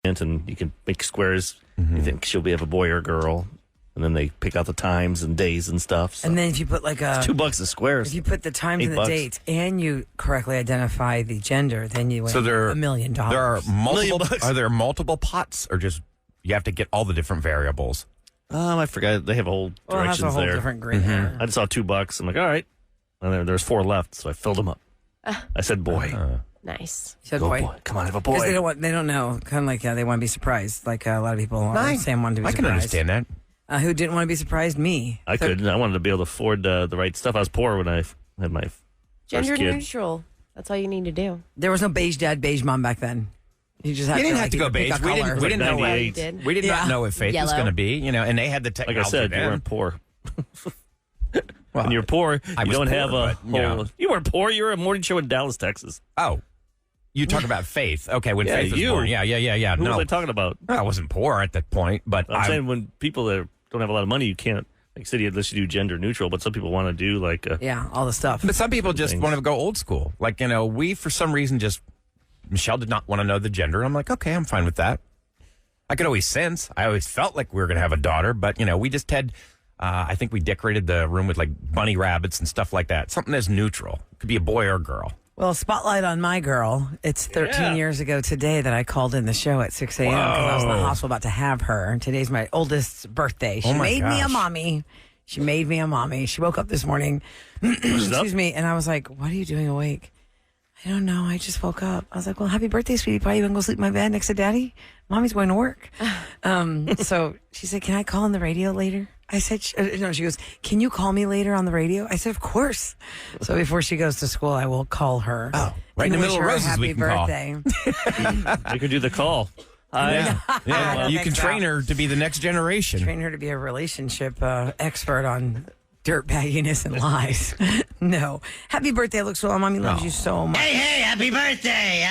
and you can make squares. You think she'll have a boy or a girl. And then they pick out the times and days and stuff. So. And then if you put like it's $2 a square. If you put the times and the dates and you correctly identify the gender, then you win $1 million. There are multiple. Are there multiple pots, or just you have to get all the different variables? I forgot. They have whole directions that's a whole there. different grid there. I just saw $2. I'm like, all right. And there's 4 left, so I filled them up. I said, boy. Nice. You said boy. Come on, have a boy. Because they don't know. Kind of like they want to be surprised. Like a lot of people. Sam wanted to be surprised. I can understand that. Who didn't want to be surprised? Me. I couldn't. I wanted to be able to afford the right stuff. I was poor when I had my Gender first kid. neutral. That's all you need to do. There was no beige dad, beige mom back then. You just didn't have to go beige. We didn't know. We did not know if Faith was going to be. And they had the technology. Like I said, you weren't poor. When you're poor, you don't have a whole. You weren't poor. You were a morning show in Dallas, Texas. Oh. You talk about Faith. Okay, when Faith was born. Yeah. Who was I talking about? I wasn't poor at that point, but I'm saying when people that don't have a lot of money, you can't, like city, unless you do gender neutral, but some people want to do like... all the stuff. But some people just want to go old school. Like, we, for some reason, Michelle did not want to know the gender. I'm like, okay, I'm fine with that. I could always sense. I always felt like we were going to have a daughter, but, we just had... I think we decorated the room with, like, bunny rabbits and stuff like that. Something that's neutral. It could be a boy or a girl. Well, spotlight on my girl. It's 13 years ago today that I called in the show at 6 a.m. because I was in the hospital about to have her. And today's my oldest's birthday. She made me a mommy. She made me a mommy. She woke up this morning. Excuse me. And I was like, what are you doing awake? I don't know. I just woke up. I was like, well, happy birthday, sweetie pie. You want to go sleep in my bed next to daddy? Mommy's going to work. So she said, can I call on the radio later? I said, no, she goes, can you call me later on the radio? I said, of course. So before she goes to school, I will call her. Oh, right in the middle of Roses we can birthday. Call. You could do the call. You can train her to be the next generation. Train her to be a relationship expert on dirtbagginess and lies. No. Happy birthday, Look So. Mommy loves you so much. Hey, happy birthday.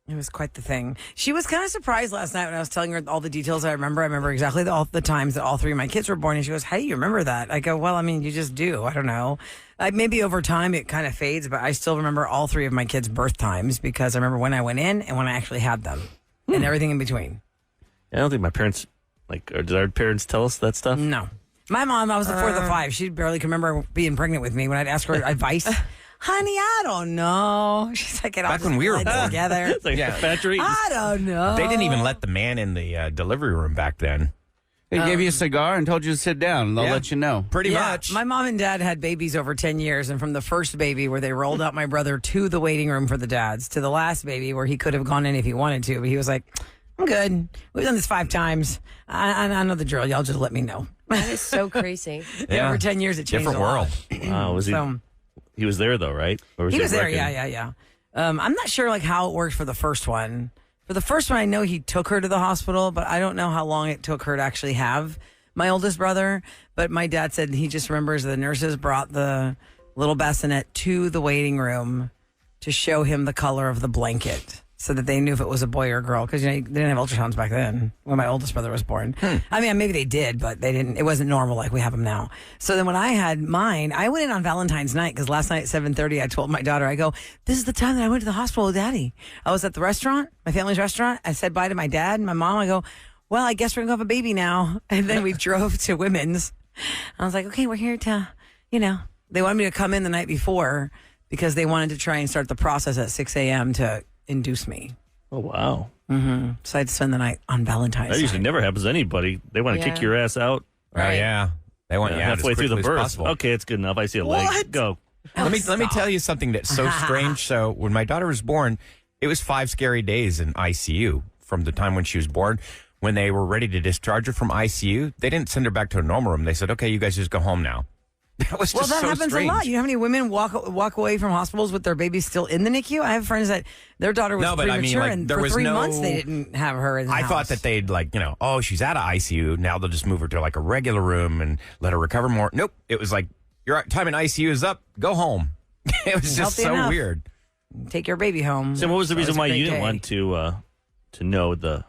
It was quite the thing. She was kind of surprised last night when I was telling her all the details I remember. I remember exactly all the times that all 3 of my kids were born. And she goes, how do you remember that? I go, well, I mean, you just do. I don't know. Maybe over time it kind of fades, but I still remember all 3 of my kids' birth times because I remember when I went in and when I actually had them and everything in between. I don't think my parents, or did our parents tell us that stuff? No. My mom, I was the 4th of 5. She barely can remember being pregnant with me. When I'd ask her advice, honey, I don't know. She's like, back when we were born together. It's like factory. I don't know. They didn't even let the man in the delivery room back then. They gave you a cigar and told you to sit down, and they'll let you know. Pretty much. My mom and dad had babies over 10 years, and from the first baby where they rolled out my brother to the waiting room for the dads, to the last baby where he could have gone in if he wanted to, but he was like, I'm good. We've done this 5 times. I know the drill. Y'all just let me know. That is so crazy. Over 10 years, it changed Different a lot. world. Wow, was he was there, though, right? Or was he was there, working? yeah. I'm not sure how it worked for the first one. For the first one, I know he took her to the hospital, but I don't know how long it took her to actually have my oldest brother. But my dad said he just remembers the nurses brought the little bassinet to the waiting room to show him the color of the blanket so that they knew if it was a boy or a girl. Because they didn't have ultrasounds back then when my oldest brother was born. I mean, maybe they did, but they didn't. It wasn't normal like we have them now. So then when I had mine, I went in on Valentine's night because last night at 7:30, I told my daughter, I go, this is the time that I went to the hospital with Daddy. I was at the restaurant, my family's restaurant. I said bye to my dad and my mom. I go, well, I guess we're going to have a baby now. And then we drove to Women's. I was like, okay, we're here to, they wanted me to come in the night before because they wanted to try and start the process at 6 a.m. to induce me. Oh, wow. Mm-hmm. So I had to spend the night on Valentine's. That usually never happens to anybody. They want to kick your ass out. Right. Oh, yeah. They want you out halfway through the birth. Possible. Okay, it's good enough. I see a leg. Go. Let me tell you something that's so strange. So when my daughter was born, it was 5 scary days in ICU from the time when she was born. When they were ready to discharge her from ICU, they didn't send her back to a normal room. They said, okay, you guys just go home now. That was just that so happens strange. a lot. You know how many women walk away from hospitals with their babies still in the NICU? I have friends that their daughter was premature, and for 3 months they didn't have her in the house. I thought that they'd she's out of ICU. Now they'll just move her to like a regular room and let her recover more. Nope. It was like, your time in ICU is up. Go home. It was just so weird. Take your baby home. So what was the reason why you didn't want to know the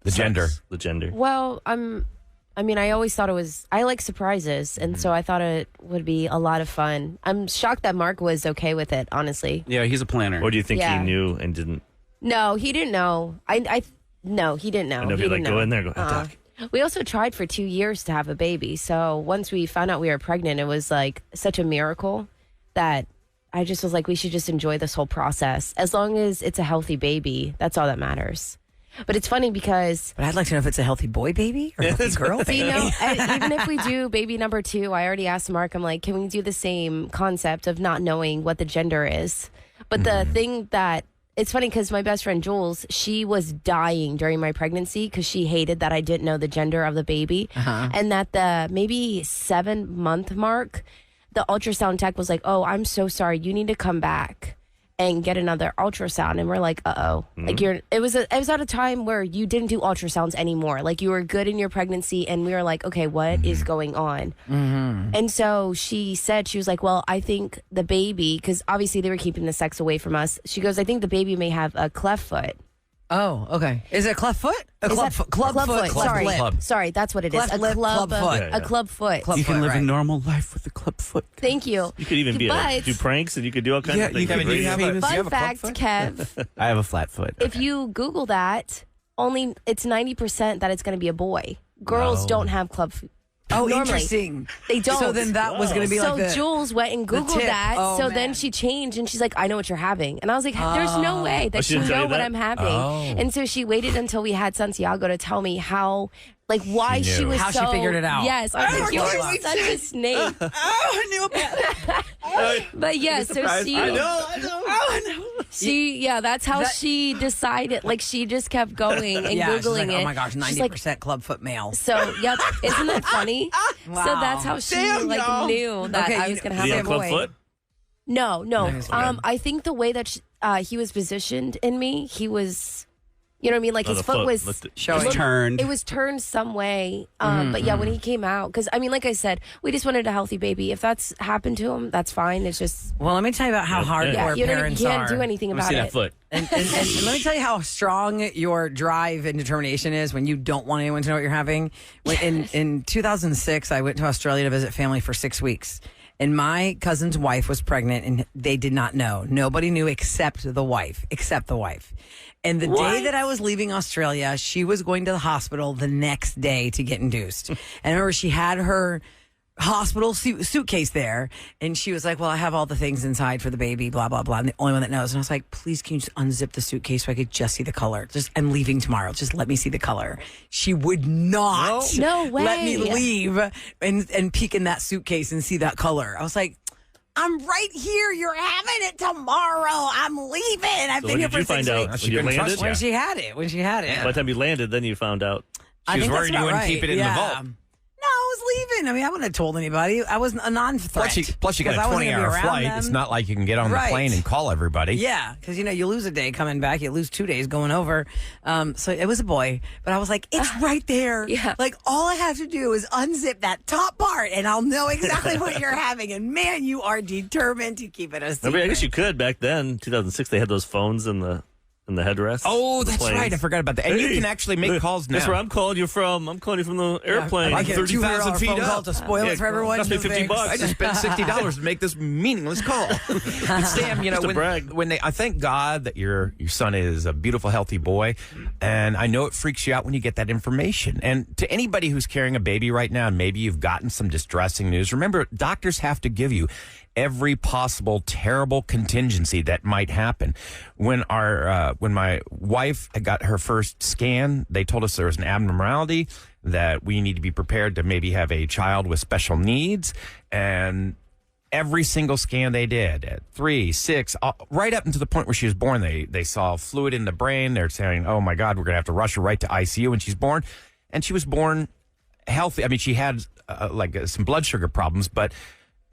gender? The gender. Well, I always thought I like surprises, and so I thought it would be a lot of fun. I'm shocked that Mark was okay with it, honestly. Yeah, he's a planner. Or do you think he knew and didn't? No, he didn't know. No, he didn't know. And He they'll be didn't like, know. go in there, go, Doc. We also tried for 2 years to have a baby. So once we found out we were pregnant, it was like such a miracle that I just was like, we should just enjoy this whole process. As long as it's a healthy baby, that's all that matters. But it's funny because... But I'd like to know if it's a healthy boy baby or a healthy girl baby. You know, even if we do baby number 2, I already asked Mark, I'm like, can we do the same concept of not knowing what the gender is? But the thing that... It's funny because my best friend Jules, she was dying during my pregnancy because she hated that I didn't know the gender of the baby. And that the maybe 7-month mark, the ultrasound tech was like, oh, I'm so sorry. You need to come back and get another ultrasound. And we're like, uh-oh. Like it was at a time where you didn't do ultrasounds anymore. Like you were good in your pregnancy and we were like, okay, what is going on? And so she said, she was like, well, I think the baby, because obviously they were keeping the sex away from us. She goes, I think the baby may have a cleft foot. Oh, okay. Is it a cleft foot? Club foot. Sorry, Club. sorry, that's what it is. Cleft lip, club foot. A club foot. Club You can foot, live a right. normal life with a club foot. Thank you. You could even do pranks and you could do all kinds of things. Kevin, do you have a- Fun fact, Kev, I have a flat foot. if you Google that, only it's 90% that it's going to be a boy. Girls don't have club feet. Oh, Normally. interesting. They don't. So then that was going to be So like the... Jules went and Googled tip. that. Oh, so man. then she changed and she's like, I know what you're having. And I was like, there's no way that she you didn't tell know you what that? I'm having. Oh. And so she waited until we had Santiago to tell me how, like, why She she knew. was How she so... figured it out. Yes. I was like, Oh, you're such a snake. I knew about it. But yeah, so she... I know. That's how she decided. Like, she just kept going and Yeah, she's Googling like, it. oh my gosh, She's like, 90% clubfoot male. so, yep. Isn't that funny? Wow. So that's how she knew that Okay, I you- was going to Did he have have a club boy. foot? No. Nice. I think the way that he was positioned in me, he was, you know what I mean? Like Oh, his the foot was lifted. Showing. Turned. It was turned some way. But yeah, when he came out, because I mean, like I said, we just wanted a healthy baby. If that's happened to him, that's fine. It's just, Well, let me tell you about how hardcore yeah, you parents can't are. do anything Let me about see it. that foot. And let me tell you how strong your drive and determination is when you don't want anyone to know what you're having. In 2006, I went to Australia to visit family for 6 weeks. And my cousin's wife was pregnant and they did not know. Nobody knew except the wife. And the day that I was leaving Australia, she was going to the hospital the next day to get induced. And I remember she had her hospital suitcase there. And she was like, well, I have all the things inside for the baby, blah, blah, blah. I'm the only one that knows. And I was like, please, can you just unzip the suitcase so I could just see the color? I'm leaving tomorrow. Just let me see the color. She would not No way. let me leave and peek in that suitcase and see that color. I was like, I'm right here. You're having it tomorrow. I'm leaving. I've So been when here did for you 6 find out? weeks. She When you couldn't landed? trust you. When she had it. By the time you landed, then you found out. She was think worried that's you about wouldn't keep it in the Yeah. vault. No, I was leaving. I mean, I wouldn't have told anybody. I was a non-threat. Plus you got 'Cause a I wasn't gonna be 20-hour around flight. them. It's not like you can get on Right. the plane and call everybody. Yeah, because you lose a day coming back, you lose 2 days going over. So it was a boy, but I was like, it's right there. Yeah. Like all I have to do is unzip that top part, and I'll know exactly what you're having. And man, you are determined to keep it a secret. I mean, I guess you could back then. 2006, they had those phones in the headrest. Oh, that's Planes. right. I forgot about that. And you Hey, can actually make calls now. That's where I'm calling you from. I'm calling you from the airplane. I get a 30,000 $200 feet phone call up. to spoil it for everyone. Cost me No $50. thanks. I just spent $60 to make this meaningless call. But Sam, Just to brag. I thank God that your son is a beautiful, healthy boy, and I know it freaks you out when you get that information. And to anybody who's carrying a baby right now, and maybe you've gotten some distressing news, remember, doctors have to give you every possible terrible contingency that might happen. When my wife got her first scan, they told us there was an abnormality, that we need to be prepared to maybe have a child with special needs. And every single scan they did at 3, 6, right up until the point where she was born, they saw fluid in the brain. They're saying, oh my God, we're going to have to rush her right to ICU when she's born. And she was born healthy. I mean, she had some blood sugar problems, but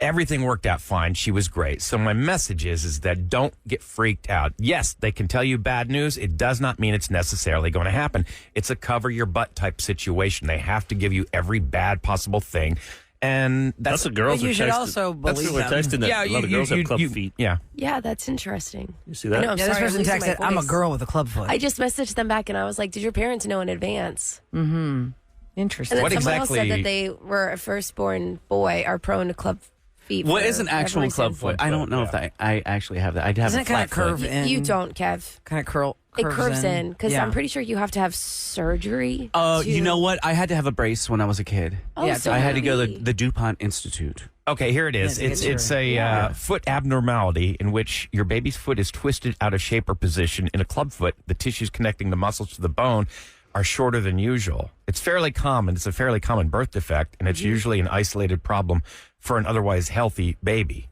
everything worked out fine. She was great. So my message is that don't get freaked out. Yes, they can tell you bad news. It does not mean it's necessarily going to happen. It's a cover your butt type situation. They have to give you every bad possible thing. And That's what girls But you are should texting. also That's believe what we're them. texting. That a lot of girls have club feet. Yeah. Yeah, that's interesting. You see I that? know, I'm Yeah, this sorry, I'm person losing my texted, I'm a voice. girl with a club foot. I just messaged them back and I was like, did your parents know in advance? Interesting. And then What someone else exactly- said that they were a firstborn boy, are prone to club feet. What for is an actual every club reason. foot? I don't know if I actually have that. I'd have Doesn't a it kind flat of curve foot. in? You don't, Kev. Kind of curl. curves in because I'm pretty sure you have to have surgery. You know what? I had to have a brace when I was a kid. Oh, yeah, I had to go to the DuPont Institute. Okay, here it is. It's a foot abnormality in which your baby's foot is twisted out of shape or position. In a club foot, the tissues connecting the muscles to the bone are shorter than usual. It's fairly common. It's a fairly common birth defect, and it's usually an isolated problem for an otherwise healthy baby.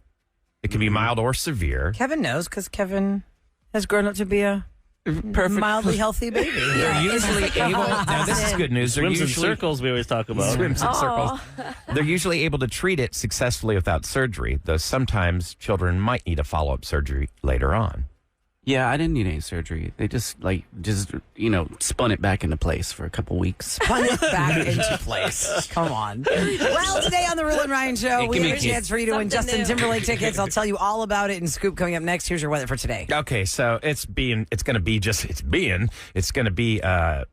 It can be mild or severe. Kevin knows because Kevin has grown up to be a mildly healthy baby. They're usually able. Now, this is good news. Swims in circles, we always talk about. Swims in circles. They're usually able to treat it successfully without surgery, though sometimes children might need a follow-up surgery later on. Yeah, I didn't need any surgery. They just spun it back into place for a couple weeks. Spun it back into place. Come on. Well, today on the Roula and Ryan Show, we have a chance for you to win Justin Timberlake tickets. I'll tell you all about it in Scoop coming up next. Here's your weather for today. Okay, so it's going to be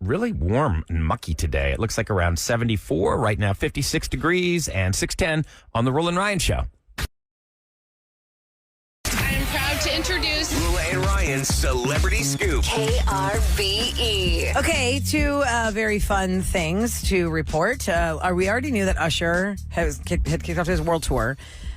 really warm and mucky today. It looks like around 74 right now, 56 degrees and 610 on the Roula and Ryan Show. Proud to introduce Roula and Ryan's Celebrity Scoop. KRBE. Okay, two very fun things to report. We already knew that Usher had kicked off his world tour.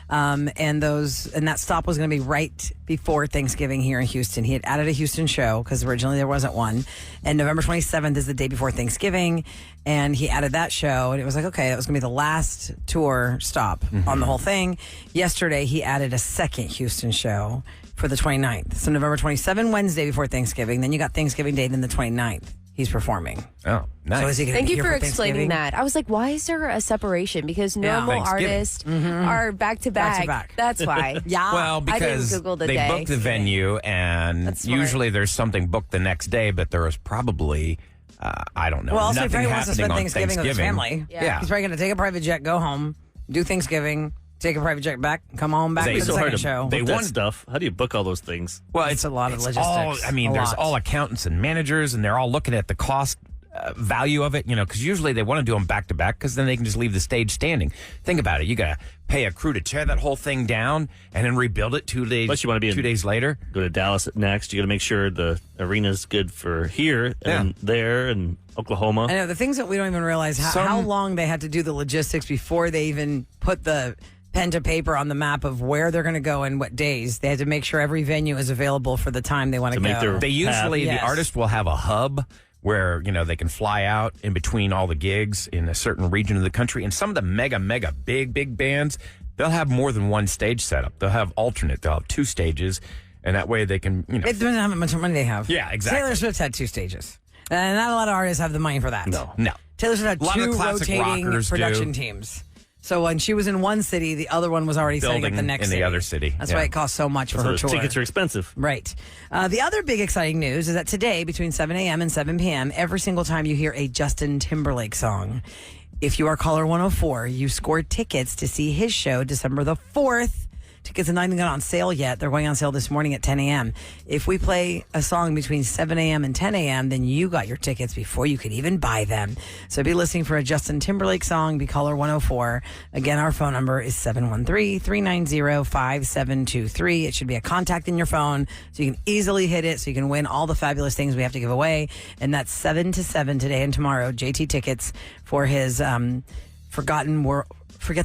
And that stop was going to be right before Thanksgiving here in Houston. He had added a Houston show because originally there wasn't one. And November 27th is the day before Thanksgiving. And he added that show. And it was like, okay, that was going to be the last tour stop on the whole thing. Yesterday, he added a second Houston show for the 29th. So November 27th, Wednesday before Thanksgiving. Then you got Thanksgiving Day, then the 29th. He's performing. Oh, nice. So is he gonna Thank be you here for explaining that. I was like, why is there a separation? Because normal artists are back to back. That's why. Yeah. Well, because I didn't Google the they day. booked the venue, and usually there's something booked the next day, but there was probably, I don't know, Well, also, if nothing he wants to spend happening on Thanksgiving with his family, Yeah. he's probably going to take a private jet, go home, do Thanksgiving, take a private jet back, come home back for the It's so second hard to show. book that stuff. How do you book all those things? Well, It's a lot of logistics. There's all accountants and managers, and they're all looking at the cost value of it, because usually they want to do them back to back because then they can just leave the stage standing. Think about it. You got to pay a crew to tear that whole thing down and then rebuild it 2 days. Plus, you want to be 2 days later. Go to Dallas next. You got to make sure the arena's good for here and there and Oklahoma. I know the things that we don't even realize how long they had to do the logistics before they even put the pen to paper on the map of where they're going to go and what days. They had to make sure every venue is available for the time they want to go. They usually, the artist will have a hub where, they can fly out in between all the gigs in a certain region of the country. And some of the mega big bands, they'll have more than one stage setup. They'll have alternate. They'll have 2 stages. And that way they can, It depends on how much money they have. Yeah, exactly. Taylor Swift had 2 stages. And not a lot of artists have the money for that. No. Taylor Swift had 2 rotating production teams. So when she was in one city, the other one was already setting up the next in city. the other city. That's why it costs so much for her tour. Tickets are expensive. Right. The other big exciting news is that today, between 7 a.m. and 7 p.m., every single time you hear a Justin Timberlake song, if you are caller 104, you scored tickets to see his show December the 4th. Tickets are not even gone on sale yet. They're going on sale this morning at 10 a.m. If we play a song between 7 a.m. and 10 a.m., then you got your tickets before you could even buy them. So be listening for a Justin Timberlake song. Be caller 104. Again, our phone number is 713-390-5723. It should be a contact in your phone so you can easily hit it so you can win all the fabulous things we have to give away. And that's 7 to 7 today and tomorrow. JT tickets for his Forgotten World tour?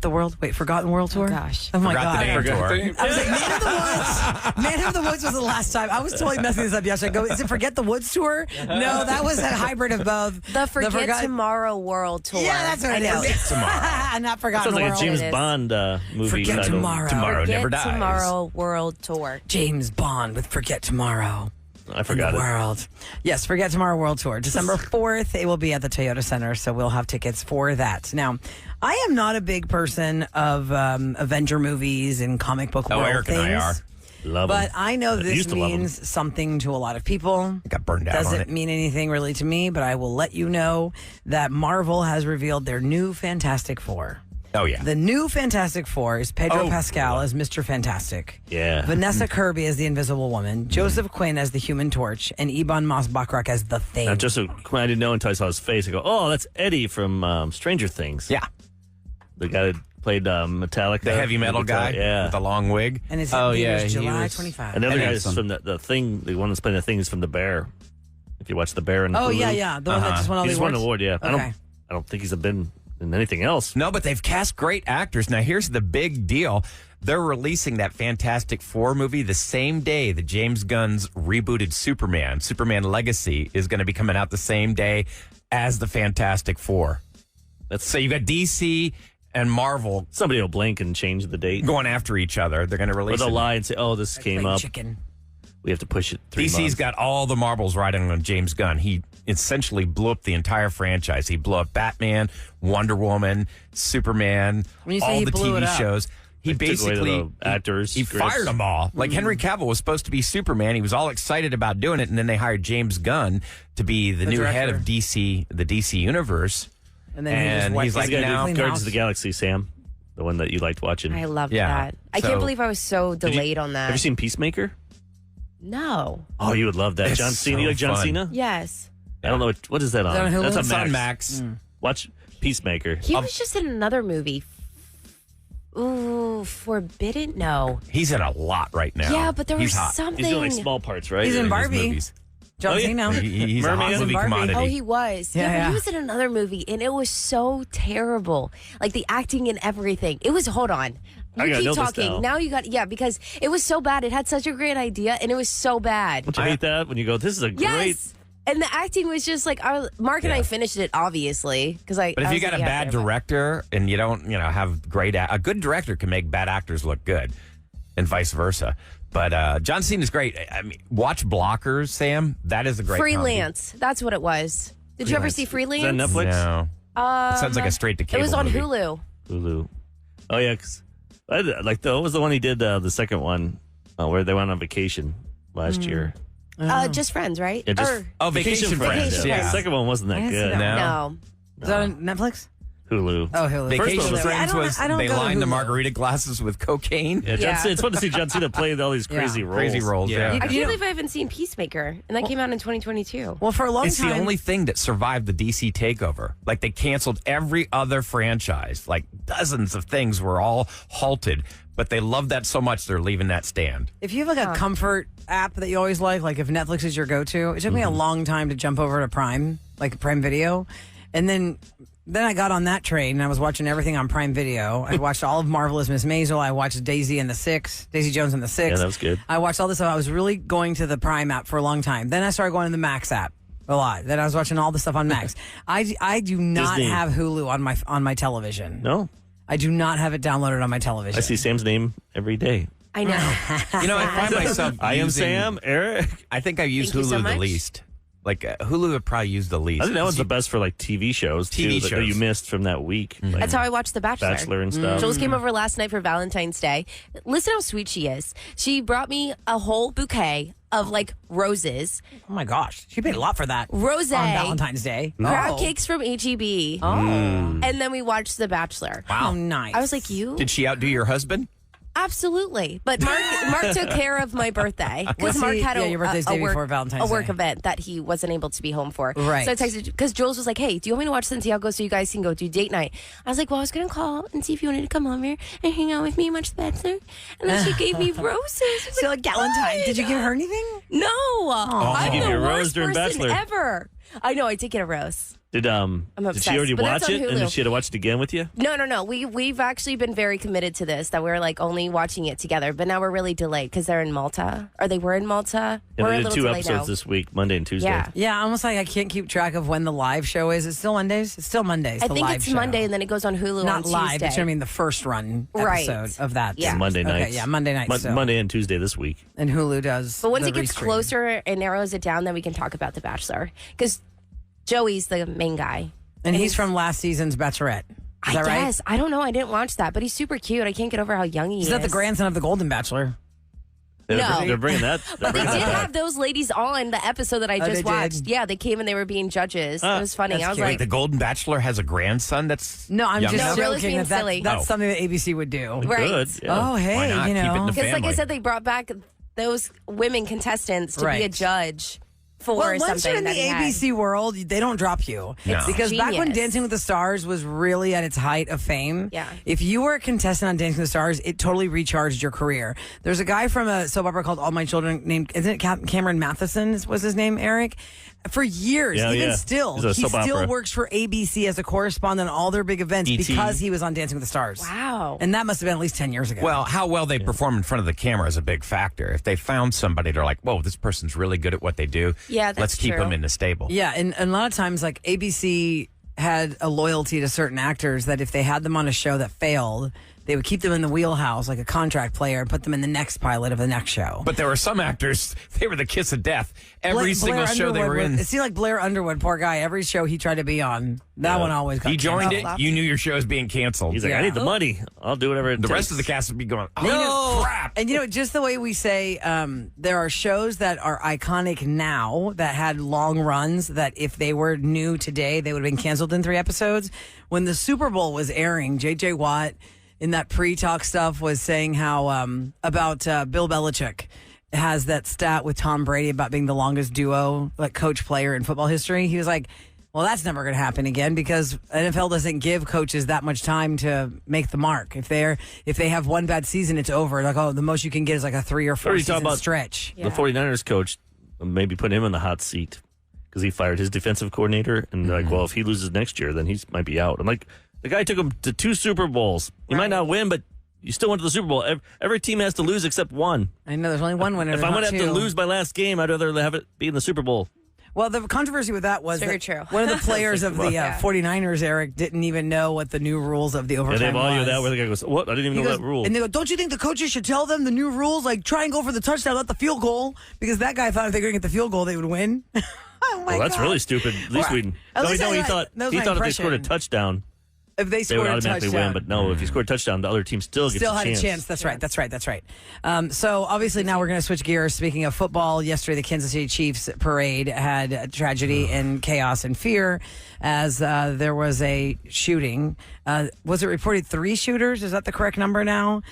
Oh, gosh. Oh, my Forgot God. the name tour. I was like, Man of the Woods. Man of the Woods was the last time. I was totally messing this up yesterday. Is it Forget the Woods tour? No, that was a hybrid of both. The Forget Tomorrow World Tour. Yeah, that's what it is. Forget Tomorrow. Not Forgotten Sounds like World. a James Bond movie Forget title. Tomorrow. Tomorrow Forget Never Dies. Tomorrow World Tour. James Bond with Forget Tomorrow. I forgot the it. World. Yes, Forget Tomorrow World Tour. December 4th, it will be at the Toyota Center, so we'll have tickets for that. Now, I am not a big person of Avenger movies and comic book world Eric things. and I are. Love 'em. But I know I this used to love 'em. means something to a lot of people. I got burned out on Doesn't it. mean anything really to me, but I will let you know that Marvel has revealed their new Fantastic Four. Oh, yeah. The new Fantastic Four is Pedro Oh, Pascal boy. as Mr. Fantastic. Yeah. Vanessa Kirby as the Invisible Woman. Joseph Quinn as the Human Torch. And Ebon Moss-Bachrach as the Thing. Now, just so I didn't know until I saw his face. I go, oh, that's Eddie from Stranger Things. Yeah. The guy that played Metallica. The heavy metal guy Yeah. with the long wig. And his Oh, due yeah, is he July was- 25. And the other guy is Handsome. from the Thing. The one that's playing the Thing is from The Bear. If you watch The Bear and Oh, Hulu. yeah. The one that just won all He the just won awards. an award, yeah. Okay. I don't think he's been in anything else. No, but they've cast great actors. Now, here's the big deal. They're releasing that Fantastic Four movie the same day that James Gunn's rebooted Superman. Superman Legacy is going to be coming out the same day as the Fantastic Four. So you got DC and Marvel. Somebody will blink and change the date. Going after each other. They're going to Or release they'll it. lie and say, oh, this came up. Chicken. We have to push it 3 DC's months. got all the marbles riding on James Gunn. He essentially blew up the entire franchise. He blew up Batman, Wonder Woman, Superman, When you say all he the blew it TV up, shows. He They took away basically the actors, He scripts. fired them all. Like Henry Cavill was supposed to be Superman. He was all excited about doing it, and then they hired James Gunn to be the new head of DC, the DC universe. And then he's like, He's got to now, do Guardians of the Galaxy, Sam. The one that you liked watching. I loved Yeah. that. I So- can't believe I was so Did you- delayed on that. Have you seen Peacemaker? No. Oh, you would love that. It's John Cena. so You like John fun. Cena? Yes. I don't know. What is that on? that on Hulu? That's on it's Max. on Max. Watch Peacemaker. He was just in another movie. Ooh, Forbidden? No. He's in a lot right now. Yeah, but there He's was hot. something. He's doing like small parts, right? He's in His Barbie. movies. John Oh, yeah. Cena. He's a Merman. hot He's in movie Barbie. commodity. Oh, he was. Yeah, but yeah. he was in another movie, and it was so terrible. Like the acting and everything. It was. Hold on. I You gotta keep know this talking. now. Now you got. Yeah, because it was so bad. It had such a great idea, and it was so bad. Don't you hate that when you go, this is a great. Yes. And the acting was just like Mark and I finished it obviously because I. But if I you was got a like, yeah, bad whatever. director and you don't, have great, a good director can make bad actors look good, and vice versa. But John Cena's great. I mean, watch Blockers, Sam. That is a great Freelance. That's what it was. Did you ever see Is Freelance? that Netflix? comedy. No, it sounds like a straight to It cable. was on movie. Hulu. Hulu. Oh yeah, 'cause what was the one he did? The second one where they went on vacation last year. Just Friends, right? Yeah, just Or- Oh, Vacation Friends. Vacation Yeah. The second one wasn't I that didn't see good. that No. no. Is that on Netflix? Hulu. Oh, Hulu. Vacation First one was- Friends was I don't they go to lined the Hulu. margarita glasses with cocaine. Yeah, Yeah. It's fun to see John Cena play all these crazy Yeah. roles. Crazy roles, yeah. I can't You know- believe I haven't seen Peacemaker, and that came out in 2022. Well, for a long It's time. the only thing that survived the DC takeover. Like they canceled every other franchise. Like dozens of things were all halted, but they love that so much they're leaving that stand. If you have like a comfort app that you always like if Netflix is your go-to, it took me a long time to jump over to Prime, like Prime Video, and then I got on that train and I was watching everything on Prime Video. I watched all of Marvelous Miss Maisel. I watched Daisy Jones and the Six. Yeah, that was good. I watched all this stuff. I was really going to the Prime app for a long time. Then I started going to the Max app a lot. Then I was watching all the stuff on Max. I do not Disney. have Hulu on my television. No, I do not have it downloaded on my television. I see Sam's name every day. I know. I find myself I am using- Sam, Eric. I think I use Thank you so Hulu the much. least. Like Hulu would probably use the least. I think that one's the best for like TV shows. TV too, that shows. you missed from that week. Like That's how I watched The Bachelor. Bachelor and stuff. Jules came over last night for Valentine's Day. Listen how sweet she is. She brought me a whole bouquet of like roses, Oh my gosh, she paid a lot for that rose, on Valentine's Day. crab Oh. cakes from HEB, Oh, and then we watched The Bachelor. wow, nice. I was like, you? Did she outdo your husband? Absolutely. But Mark took care of my birthday because Was Mark he- had yeah, your birthday's day work, before Valentine's a work Day. event that he wasn't able to be home for. Right. So I texted because Jules was like, "Hey, do you want me to watch Santiago so you guys can go do date night?" I was like, "Well, I was gonna call and see if you wanted to come over and hang out with me and watch The Bachelor." And then she gave me roses. I was So like Valentine's, "What?" did you give her anything? No. I'm She gave the you a rose worst during person Bachelor. ever. I know. I did get a rose. Did obsessed, she already but that's watch on it? And Hulu. did she had to watch it again with you? No. We've actually been very committed to this. That we're like only watching it together. But now we're really delayed because they're in Malta, or they were in Malta. And we're they a did little 2 delayed episodes now. this week, Monday and Tuesday. Yeah. Yeah, almost like I can't keep track of when the live show is. It's still Mondays. It's still Mondays. I the think live it's show. Monday, and then it goes on Hulu Not on live, Tuesday. but you know what I mean the first run Right. episode of that. Yeah. Monday Okay, nights. yeah, Monday nights. still. Monday and Tuesday this week. And Hulu does. But once the it gets restream. closer and narrows it down, then we can talk about The Bachelor because Joey's the main guy. and he's from last season's Bachelorette. Is I that right? guess. I don't know. I didn't watch that, but he's super cute. I can't get over how young he is. Is that the grandson of the Golden Bachelor? No. They're bringing that. But they bringing did that back. have those ladies on the episode that I Oh, just they watched. did? Yeah, they came and they were being judges. It was funny. That's I was cute. like, The Golden Bachelor has a grandson that's No, I'm young just enough? No, Rilla's joking. being That's silly. that's Oh. something that ABC would do. right. Good. Yeah. Oh, hey, Why not? you Keep it in know. the Because, like I family. said, they brought back those women contestants to be a Right. judge for Well, once something you're in the that he had. ABC world, they don't drop you. No. Because back when Genius. Dancing with the Stars was really at its height of fame, Yeah. if you were a contestant on Dancing with the Stars, it totally recharged your career. There's a guy from a soap opera called All My Children named, isn't it Cameron Matheson was his name, Eric? For years, Yeah, even yeah. still. He's a He soap still opera. works for ABC as a correspondent on all their big events E.T. because he was on Dancing with the Stars. Wow. And that must have been at least 10 years ago. Well, how well they perform in front of the camera is a big factor. If they found somebody, they're like, whoa, this person's really good at what they do. Yeah, that's Let's keep true. them in the stable. yeah, and a lot of times, like ABC had a loyalty to certain actors that if they had them on a show that failed, they would keep them in the wheelhouse like a contract player and put them in the next pilot of the next show. But there were some actors, they were the kiss of death. Every single show they were in. It seemed like Blair Underwood, poor guy, every show he tried to be on, that one always got He joined canceled. it, you knew your show was being canceled. He's like, I need the money. I'll do whatever it The takes. rest of the cast would be going, You know- oh, crap. And just the way we say, there are shows that are iconic now that had long runs that if they were new today, they would have been canceled in 3 episodes. When the Super Bowl was airing, J.J. Watt in that pre-talk stuff was saying how about Bill Belichick has that stat with Tom Brady about being the longest duo, like coach player in football history. He was like, well, that's never going to happen again because NFL doesn't give coaches that much time to make the mark. If they have one bad season, it's over. Like, oh, the most you can get is like a 3 or 4 Or you talk season about stretch. The 49ers coach, maybe put him in the hot seat because he fired his defensive coordinator. And they're like, well, if he loses next year, then he might be out. I'm like, the guy took him to 2 Super Bowls. You might not win, but you still went to the Super Bowl. Every team has to lose except one. I know there's only one winner. If I'm going to have to lose my last game, I'd rather have it be in the Super Bowl. Well, the controversy with that was Very that true. one of the players of the Yeah. 49ers, Eric, didn't even know what the new rules of the And overtime they have audio was. of that where the guy goes, what? I didn't even He know goes- that rule. And they go, don't you think the coaches should tell them the new rules? Like, try and go for the touchdown, not the field goal. Because that guy thought if they were going to get the field goal, they would win. Oh, my Well, that's God. really stupid. At least we. At No, least he that thought was he my thought if they scored a impression. touchdown, If they they scored would a automatically touchdown. win. But no, if you scored a touchdown, the other team still gets Still a had chance. a chance. That's right. So obviously now we're going to switch gears. Speaking of football, yesterday the Kansas City Chiefs parade had a tragedy and chaos and fear as there was a shooting. Was it reported 3 shooters? Is that the correct number now?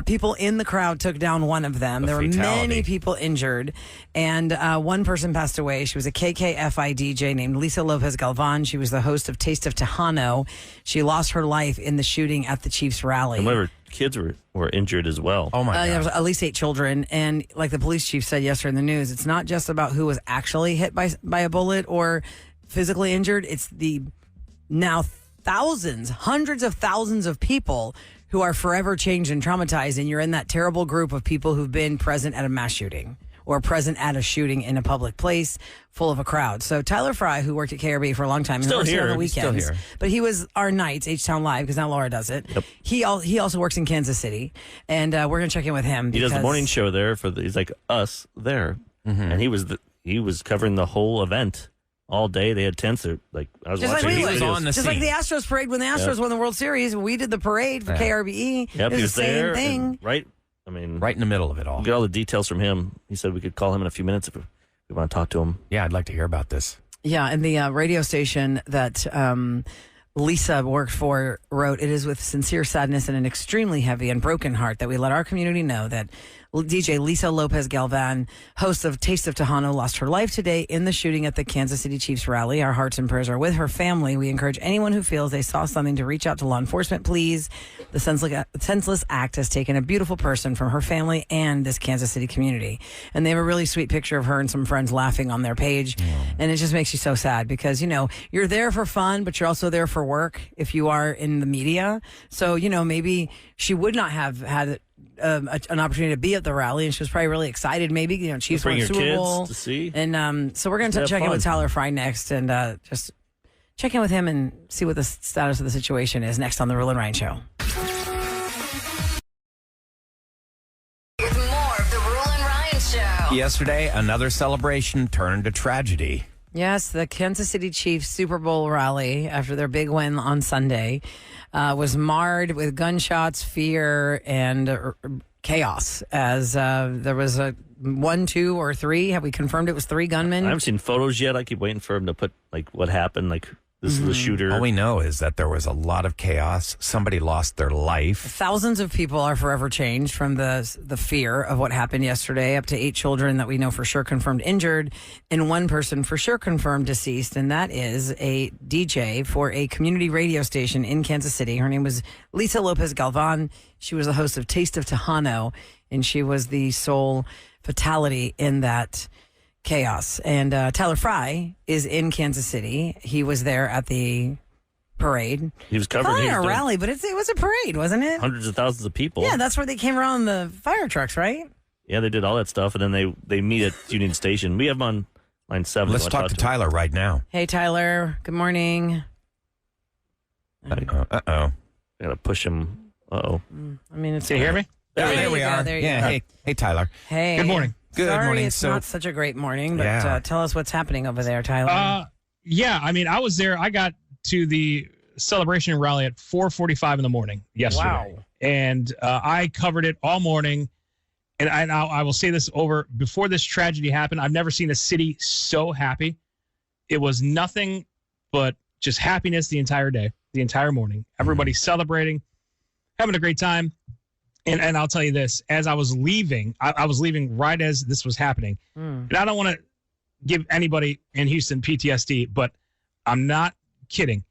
People in the crowd took down one of them. There were fatality. many people injured, and one person passed away. She was a KKFI DJ named Lisa Lopez Galvan. She was the host of Taste of Tejano. She lost her life in the shooting at the Chiefs rally. And whatever kids were injured as well. Oh, my There God. was at least 8 children, and like the police chief said yesterday in the news, it's not just about who was actually hit by a bullet or physically injured. It's the now thousands, hundreds of thousands of people who are forever changed and traumatized, and you're in that terrible group of people who've been present at a mass shooting or present at a shooting in a public place full of a crowd. So Tyler Frye, who worked at KRB for a long time, and Still works here. on the He's still weekends, here. but he was our nights, H-Town Live, because now Laura does it. Yep. He also works in Kansas City, and we're going to check in with him. He does the because- morning show there he's like us there, and he was covering the whole event all day. They had tents. Like I was Just like watching. we his was videos. on the Just like scene. the Astros parade when the Astros won the World Series, we did the parade for KRBE. Yep, it he was was the same there. thing. and right. I mean, Right in the middle of it all. we get all the details from him. He said we could call him in a few minutes if we want to talk to him. Yeah, I'd like to hear about this. Yeah, and the radio station that Lisa worked for wrote, "It is with sincere sadness and an extremely heavy and broken heart that we let our community know that DJ Lisa Lopez Galvan, host of Taste of Tejano, lost her life today in the shooting at the Kansas City Chiefs rally. Our hearts and prayers are with her family. We encourage anyone who feels they saw something to reach out to law enforcement, please. The senseless act has taken a beautiful person from her family and this Kansas City community." And they have a really sweet picture of her and some friends laughing on their page. And it just makes you so sad because, you're there for fun, but you're also there for work if you are in the media. So, maybe she would not have had an opportunity to be at the rally, and she was probably really excited. Maybe Chiefs Bring won your Super kids Bowl to see. And so we're going to Have check in fun. with Tyler Frye next, and just check in with him and see what the status of the situation is next on the Roula and Ryan Show. With more of the Roula and Ryan Show. Yesterday, another celebration turned to tragedy. Yes, the Kansas City Chiefs Super Bowl rally after their big win on Sunday was marred with gunshots, fear, and chaos as there was a 1, 2, or 3. Have we confirmed it was 3 gunmen? I haven't seen photos yet. I keep waiting for him to put what happened. Like this is the shooter. All we know is that there was a lot of chaos. Somebody lost their life. Thousands of people are forever changed from the fear of what happened yesterday, up to 8 children that we know for sure confirmed injured, and 1 person for sure confirmed deceased, and that is a DJ for a community radio station in Kansas City. Her name was Lisa Lopez Galvan. She was the host of Taste of Tejano, and she was the sole fatality in that chaos. And Tyler Frye is in Kansas City. He was there at the parade. He was covering Probably he a was doing rally, but it was a parade, wasn't it? hundreds of thousands of people. Yeah, that's where they came around the fire trucks, right? Yeah, they did all that stuff, and then they meet at Union Station. We have him on line 7. Let's talk to Tyler right now. Hey, Tyler. Good morning. Uh-oh. I gotta push him. Uh-oh. I mean, it's. Can you hear me? There we you go, are. there you Yeah, go. hey, Tyler. Hey. Good morning. Good Sorry, morning. it's So- not such a great morning, but Yeah. tell us what's happening over there, Tyler. Yeah, I mean, I was there. I got to the celebration rally at 4:45 in the morning yesterday. Wow. And I covered it all morning. And I will say this over before this tragedy happened. I've never seen a city so happy. It was nothing but just happiness the entire day, the entire morning. Everybody celebrating, having a great time. And I'll tell you this, as I was leaving, I was leaving right as this was happening. And I don't want to give anybody in Houston PTSD, but I'm not kidding.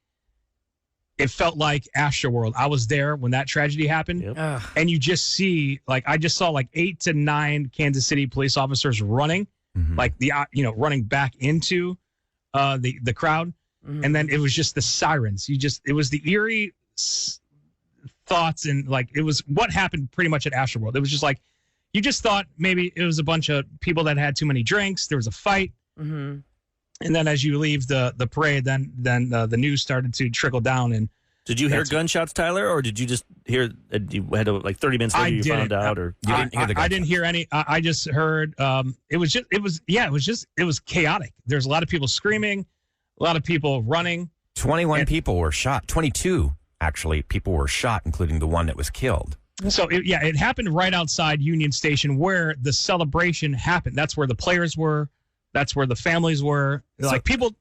It felt like Astroworld. I was there when that tragedy happened. Yep. Ugh. And you just see, like, I just saw like 8 to 9 Kansas City police officers running, like running back into the crowd. And then it was just the sirens. It was the eerie thoughts, and like, it was what happened pretty much at Astroworld. It was just like, you just thought maybe it was a bunch of people that had too many drinks. There was a fight. And then as you leave the parade, then the news started to trickle down. And Did you hear gunshots, Tyler, or did you just hear? You had to, like 30 minutes later you found out, or You didn't hear the I didn't hear any. I just heard. It was chaotic. There's a lot of people screaming, a lot of people running. 21 people were shot. 22, actually, people were shot, including the one that was killed. So it happened right outside Union Station where the celebration happened. That's where the players were. That's where the families were. Like people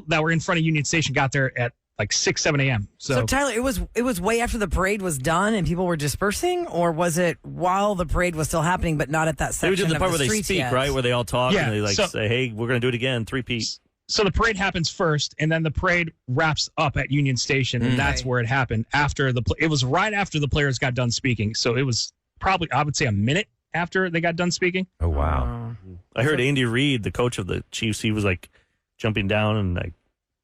that were in front of Union Station got there at like 6, 7 a.m. So Tyler, it was way after the parade was done and people were dispersing, or was it while the parade was still happening, but not at that they section did the of part the where they streets speak, yet? right? Where they all talk Yeah, and they like so- say, "Hey, we're gonna do it again, 3-peat." So the parade happens first, and then the parade wraps up at Union Station, and that's where it happened. It was right after the players got done speaking. So it was probably, I would say, a minute after they got done speaking. Oh, wow. I heard Andy Reid, the coach of the Chiefs, he was like jumping down and like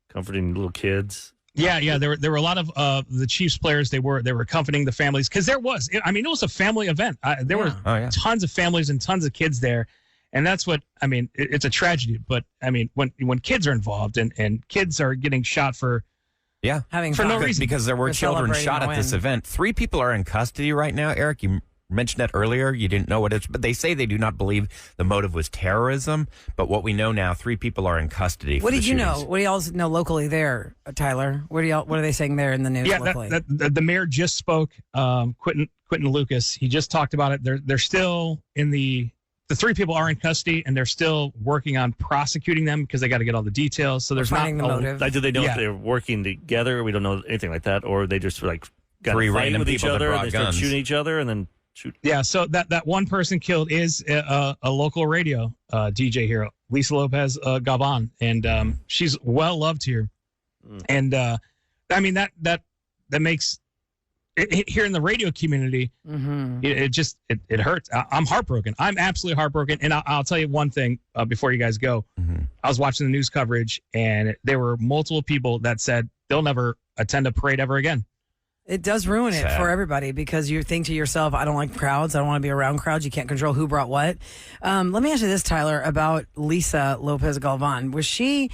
comforting little kids. Yeah. There were a lot of the Chiefs players. They were comforting the families because it was a family event. There were tons of families and tons of kids there, and that's what I mean. It's a tragedy, but I mean when kids are involved and kids are getting shot for having for no fun. reason. Because there were We're children celebrating shot a at this win. event. 3 people are in custody right now. Eric, you mentioned that earlier. You didn't know what it's, but they say they do not believe the motive was terrorism. But what we know now, 3 people are in custody. What for did the you know? shootings. What do y'all know locally there, Tyler? What are they saying there in the news locally? The mayor just spoke. Quentin Lucas. He just talked about it. They're still in the 3 people are in custody, and they're still working on prosecuting them because they got to get all the details. So there's not Finding the motive. Like, did they know Yeah. if they were working together? We don't know anything like that, or they just like got 3 a fight random with each people that other and brought they started guns. shooting each other and then shoot. Yeah, so that one person killed is a local radio DJ here, Lisa Lopez Galvan, and she's well loved here. And I mean that makes it, here in the radio community, it hurts. I'm heartbroken. I'm absolutely heartbroken. And I'll tell you one thing before you guys go. I was watching the news coverage, and there were multiple people that said they'll never attend a parade ever again. It does ruin it Sad. for everybody because you think to yourself, I don't like crowds. I don't want to be around crowds. You can't control who brought what. Let me ask you this, Tyler, about Lisa Lopez Galvan. Was she,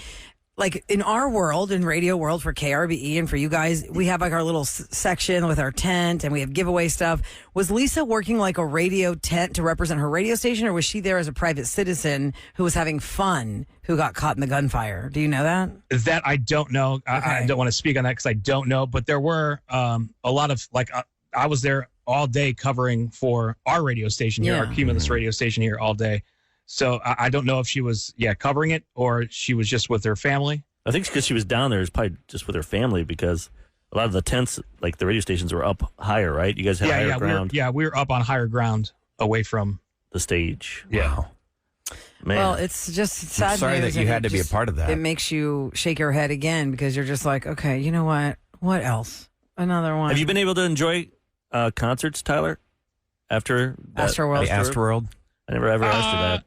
like, in our world, in radio world for KRBE and for you guys, we have like our little section with our tent and we have giveaway stuff. Was Lisa working like a radio tent to represent her radio station, or was she there as a private citizen who was having fun who got caught in the gunfire? Do you know that? That I don't know. I don't want to speak on that because I don't know. But there were a lot of, like, I was there all day covering for our radio station here, our Cumulus radio station here all day. So I don't know if she was, covering it or she was just with her family. I think because she was down there, it's probably just with her family because a lot of the tents, like the radio stations, were up higher, right? You guys had higher ground. We were up on higher ground away from The stage. Wow. Man. Well, it's just sad. I'm sorry news, that you and had it to be a just- part of that. It makes you shake your head again because you're just like, okay, you know what? What else? Another one. Have you been able to enjoy concerts, Tyler? After that, Astroworld? The Astroworld. I never ever asked her that.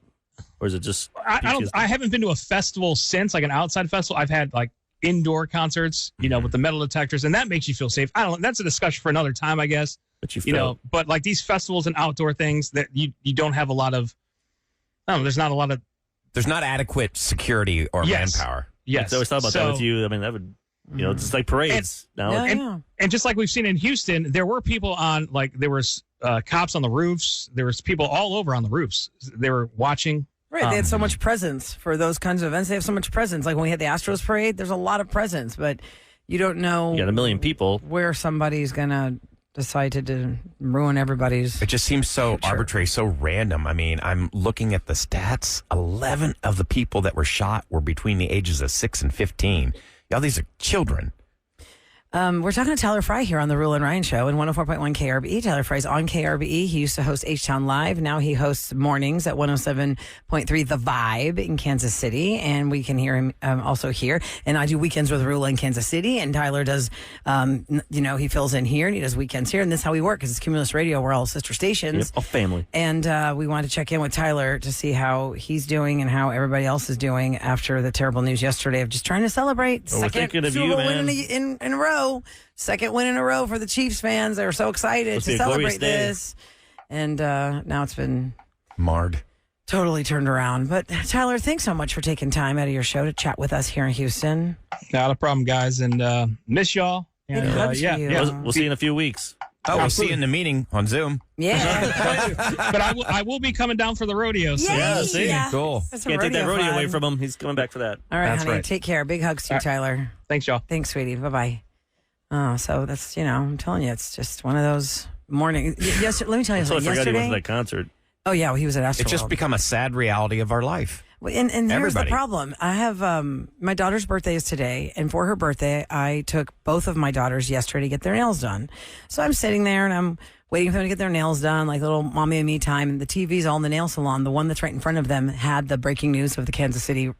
or is it just? I haven't been to a festival since, like an outside festival. I've had like indoor concerts, with the metal detectors, and that makes you feel safe. I don't. That's a discussion for another time, I guess. But you know, but like these festivals and outdoor things that you don't have a lot of. I don't know. There's not a lot of. There's not adequate security or manpower. Yes. I always thought about that with you. I mean, that would, just like parades now. And just like we've seen in Houston, there were people on, like, there was cops on the roofs. There was people all over on the roofs. They were watching. Right. They had so much presence for those kinds of events. They have so much presence. Like when we had the Astros parade, there's a lot of presence, but you don't know. You got 1 million people. Where somebody's going to decide to ruin everybody's. It just seems so arbitrary, so random. I mean, I'm looking at the stats. 11 of the people that were shot were between the ages of 6 and 15. Y'all, these are children. We're talking to Tyler Frye here on the Roula and Ryan Show and 104.1 KRBE. Tyler Frye's on KRBE. He used to host H-Town Live. Now he hosts mornings at 107.3 The Vibe in Kansas City. And we can hear him also here. And I do weekends with Roula in Kansas City. And Tyler does, he fills in here and he does weekends here. And this is how we work because it's Cumulus Radio. We're all sister stations. Yep, all family. And we wanted to check in with Tyler to see how he's doing and how everybody else is doing after the terrible news yesterday of just trying to celebrate. We're thinking of you, man. Win in a row. Second win in a row for the Chiefs fans. They were so excited to celebrate this. And now it's been marred. Totally turned around. But Tyler, thanks so much for taking time out of your show to chat with us here in Houston. Not a problem, guys. And miss y'all. And, We'll see you in a few weeks. Oh, we'll see you in the meeting on Zoom. Yeah. But I will be coming down for the rodeo. So. Cool. Can't take that rodeo away from him. He's coming back for that. All right, That's honey. right. Take care. Big hugs to you, Tyler. Thanks, y'all. Thanks, sweetie. Bye-bye. Oh, so that's, I'm telling you, it's just one of those mornings. Yes, let me tell you So I something. forgot he Yesterday, went to that concert. Oh, yeah, well, he was at Astroworld. It's just become a sad reality of our life. And here's Everybody. the problem. I have my daughter's birthday is today, and for her birthday, I took both of my daughters yesterday to get their nails done. So I'm sitting there and I'm waiting for them to get their nails done, like little mommy and me time. And the TV's all in the nail salon. The one that's right in front of them had the breaking news of the Kansas City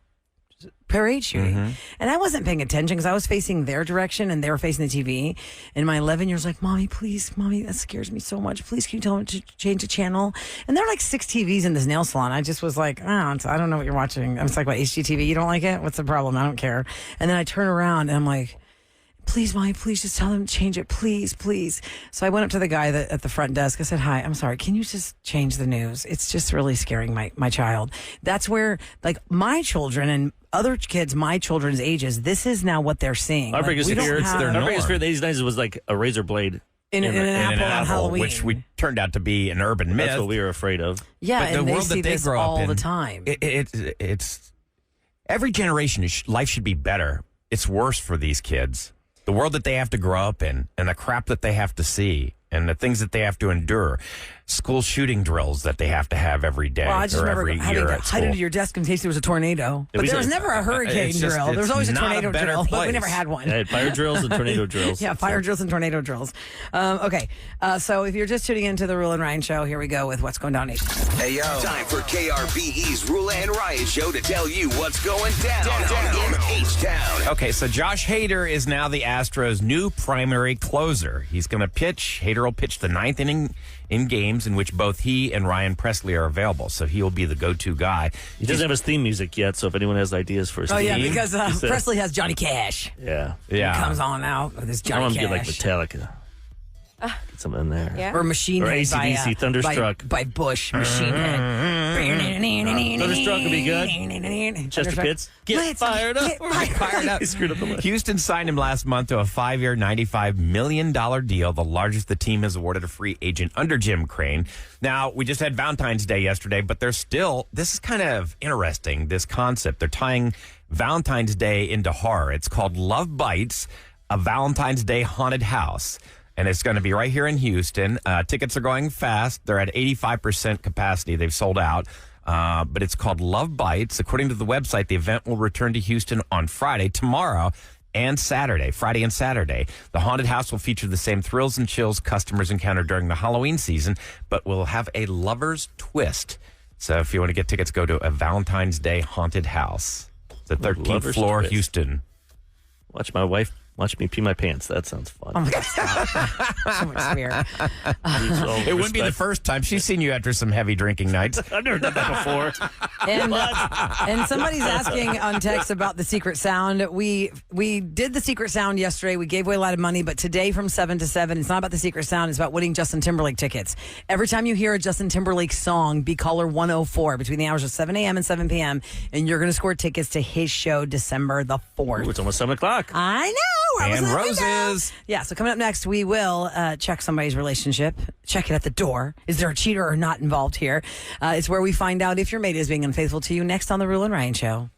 parade shooting. And I wasn't paying attention because I was facing their direction and they were facing the TV. And my 11-year-old's like, Mommy, that scares me so much. Please, can you tell them to change the channel? And there are like 6 TVs in this nail salon. I just was like, I don't know what you're watching. I was like, what, HGTV? You don't like it? What's the problem? I don't care. And then I turn around and I'm like, please, Mommy, please just tell them to change it. Please, please. So I went up to the guy at the front desk. I said, hi, I'm sorry. Can you just change the news? It's just really scaring my child. That's where, like, my children and other kids, my children's ages, this is now what they're seeing. Our biggest fear in their the norm. 80s, 90s was like a razor blade. In an apple on Halloween. Which we turned out to be an urban myth. That's what we were afraid of. Yeah, But the and they world see that they this grow up all in, the time. It's every generation, life should be better. It's worse for these kids. The world that they have to grow up in and the crap that they have to see and the things that they have to endure. School shooting drills that they have to have every day Well, I just or remember every having year to at hide school. under your desk in case there was a tornado. But there was never a hurricane it's just- drill. There was always a it's not a tornado better drill, but we place. never had one. I had fire drills and tornado drills. Yeah, fire drills and tornado drills. Okay, so if you're just tuning into the Roula and Ryan Show, here we go with what's going down. Hey, yo. Time for KRBE's Roula and Ryan Show to tell you what's going down in H-Town. Okay, so Josh Hader is now the Astros' new primary closer. He's going to pitch. Hader will pitch the 9th inning in games in which both he and Ryan Presley are available. So he will be the go-to guy. He doesn't have his theme music yet, so if anyone has ideas for his Oh, theme. yeah, because he said- Presley has Johnny Cash. Yeah. He comes on out with his I Johnny want to Cash. get like Metallica. Get something in there. Yeah. Or Machine Or Head by, AC/DC, Thunderstruck. by Bush. Machine Head. Thunderstruck would be good. Chester Pitts. Get fired up. Fired up. He screwed up the list. Houston signed him last month to a 5-year, $95 million deal, the largest the team has awarded a free agent under Jim Crane. Now, we just had Valentine's Day yesterday, but there's still, this is kind of interesting, this concept. They're tying Valentine's Day into horror. It's called Love Bites, a Valentine's Day haunted house. And it's going to be right here in Houston. Tickets are going fast. They're at 85% capacity. They've sold out. But it's called Love Bites. According to the website, the event will return to Houston on Friday, tomorrow, and Saturday. Friday and Saturday. The haunted house will feature the same thrills and chills customers encounter during the Halloween season, but will have a lover's twist. So if you want to get tickets, go to a Valentine's Day haunted house. It's the 13th Lover's floor, twist. Houston. Watch my wife Watch me pee my pants. That sounds fun. Oh my God, stop. So much smear. It wouldn't be the first time. She's seen you after some heavy drinking nights. I've never done that before. And somebody's asking on text about the secret sound. We did the secret sound yesterday. We gave away a lot of money, but today from 7 to 7, it's not about the secret sound. It's about winning Justin Timberlake tickets. Every time you hear a Justin Timberlake song, be caller 104 between the hours of 7 a.m. and 7 p.m., and you're going to score tickets to his show December the 4th. Ooh, it's almost 7 o'clock. I know. And roses. Yeah, so coming up next, we will check somebody's relationship, check it at the door. Is there a cheater or not involved here? It's where we find out if your mate is being unfaithful to you next on The Roula and Ryan Show.